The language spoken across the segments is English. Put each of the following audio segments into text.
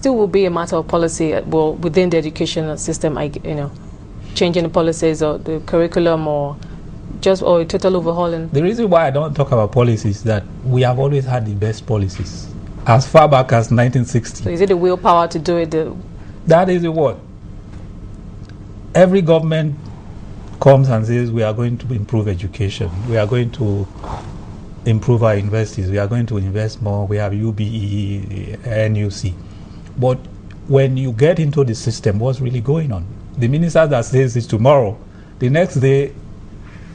still will be a matter of policy, well, within the educational system, changing the policies or the curriculum or a total overhauling? The reason why I don't talk about policies is that we have always had the best policies as far back as 1960. So is it the willpower to do it? That is the word. Every government comes and says we are going to improve education, we are going to improve our universities, we are going to invest more, we have UBE, NUC. But when you get into the system, what's really going on? The minister that says this tomorrow, the next day,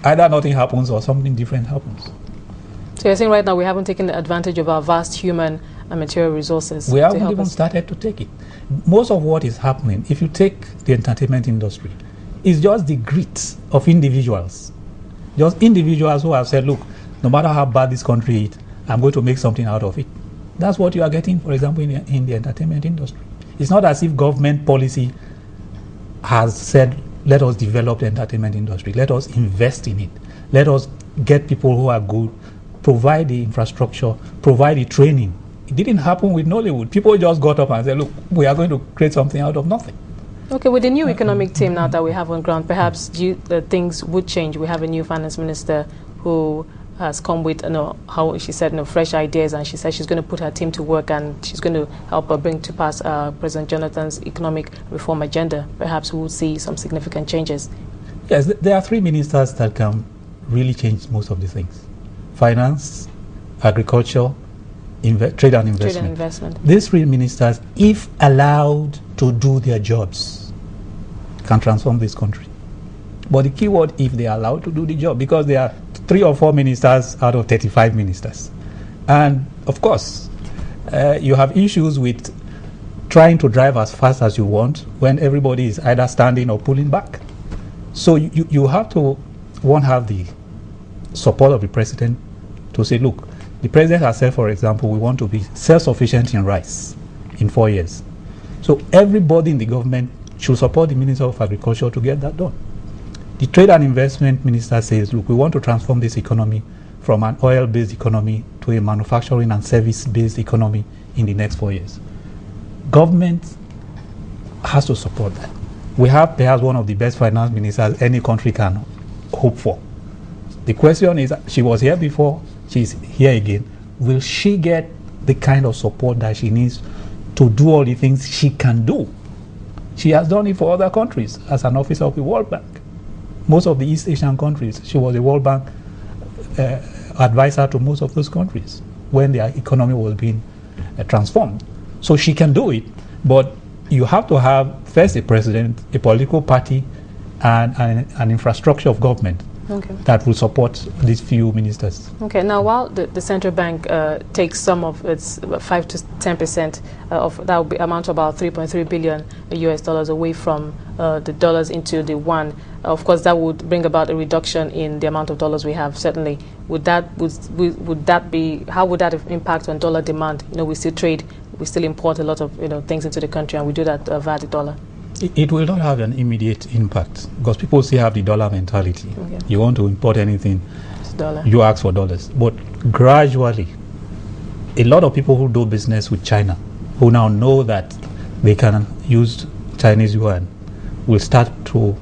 either nothing happens or something different happens. So you're saying right now we haven't taken advantage of our vast human and material resources? We haven't even started to take it. Most of what is happening, if you take the entertainment industry, is just the grit of individuals. Just individuals who have said, look, no matter how bad this country is, I'm going to make something out of it. That's what you are getting, for example, in the entertainment industry. It's not as if government policy has said, let us develop the entertainment industry, let us invest in it, let us get people who are good, provide the infrastructure, provide the training. It didn't happen with Nollywood. People just got up and said, look, we are going to create something out of nothing. Okay, with the new economic team now that we have on ground, perhaps things would change. We have a new finance minister who has come with, how she said, fresh ideas, and she said she's going to put her team to work and she's going to help bring to pass President Jonathan's economic reform agenda. Perhaps we'll see some significant changes. Yes, there are three ministers that can really change most of the things: finance, agriculture, trade and investment. These three ministers, if allowed to do their jobs, can transform this country. But the key word, if they are allowed to do the job, because there are 3 or 4 ministers out of 35 ministers. And of course, you have issues with trying to drive as fast as you want when everybody is either standing or pulling back. So you have to, have the support of the president to say, look, the president has said, for example, we want to be self-sufficient in rice in 4 years. So everybody in the government should support the Minister of Agriculture to get that done. The Trade and Investment Minister says, look, we want to transform this economy from an oil-based economy to a manufacturing and service-based economy in the next 4 years. Government has to support that. We have perhaps one of the best finance ministers any country can hope for. The question is, she was here before, she's here again. Will she get the kind of support that she needs to do all the things she can do? She has done it for other countries as an officer of the World Bank. Most of the East Asian countries, she was a World Bank advisor to most of those countries when their economy was being transformed. So she can do it, but you have to have first a president, a political party, and an infrastructure of government that will support these few ministers. Okay, now while the central bank takes some of its 5 to 10% of that would be amount to about $3.3 billion US dollars away from the dollars into the yuan, of course that would bring about a reduction in the amount of dollars we have. Certainly, would that be, how would that impact on dollar demand? We still trade, we still import a lot of things into the country, and we do that via the dollar. It will not have an immediate impact because people still have the dollar mentality. You want to import anything, you ask for dollars. But gradually, a lot of people who do business with China, who now know that they can use Chinese yuan, will start to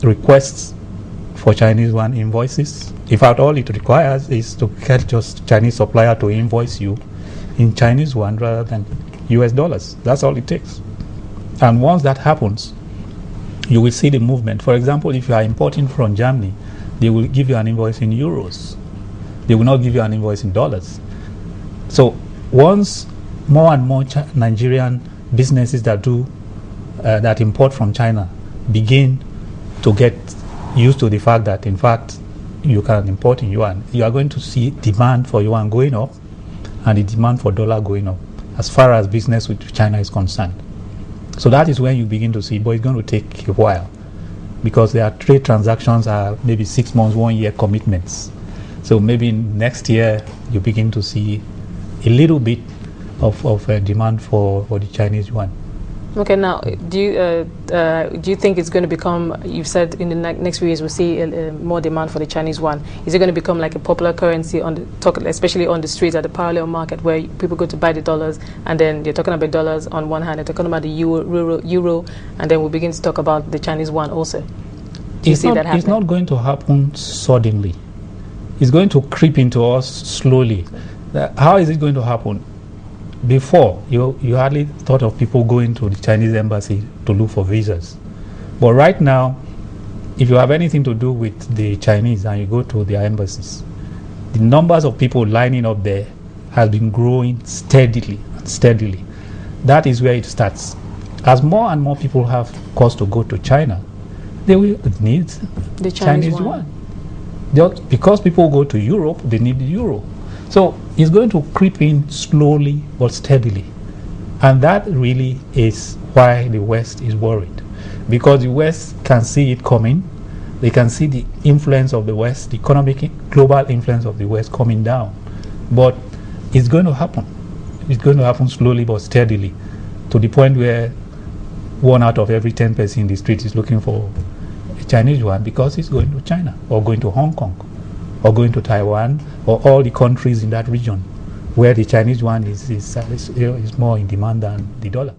request for Chinese yuan invoices. In fact, all it requires is to get just Chinese supplier to invoice you in Chinese yuan rather than US dollars. That's all it takes. And once that happens, you will see the movement. For example, if you are importing from Germany, they will give you an invoice in euros. They will not give you an invoice in dollars. So once more and more Nigerian businesses that import from China begin to get used to the fact that, in fact, you can import in yuan, you are going to see demand for yuan going up and the demand for dollar going up as far as business with China is concerned. So that is when you begin to see, but it's going to take a while because their trade transactions are maybe 6 months, 1 year commitments. So maybe next year you begin to see a little bit of demand for the Chinese yuan. Okay, now do you think it's going to become? You've said in the next few years we'll see more demand for the Chinese yuan. Is it going to become like a popular currency on the especially on the streets at the parallel market where people go to buy the dollars, and then they're talking about dollars on one hand, they're talking about the euro, and then we'll begin to talk about the Chinese yuan also. Do you see that happening? It's not going to happen suddenly. It's going to creep into us slowly. How is it going to happen? Before, you hardly thought of people going to the Chinese embassy to look for visas. But right now, if you have anything to do with the Chinese and you go to their embassies, the numbers of people lining up there has been growing steadily and steadily. That is where it starts. As more and more people have cause to go to China, they will need the Chinese yuan. Because people go to Europe, they need the euro. So it's going to creep in slowly but steadily. And that really is why the West is worried. Because the West can see it coming. They can see the influence of the West, the economic global influence of the West coming down. But it's going to happen. It's going to happen slowly but steadily, to the point where 1 out of every 10 person in the street is looking for a Chinese yuan because it's going to China or going to Hong Kong, or going to Taiwan, or all the countries in that region where the Chinese yuan is more in demand than the dollar.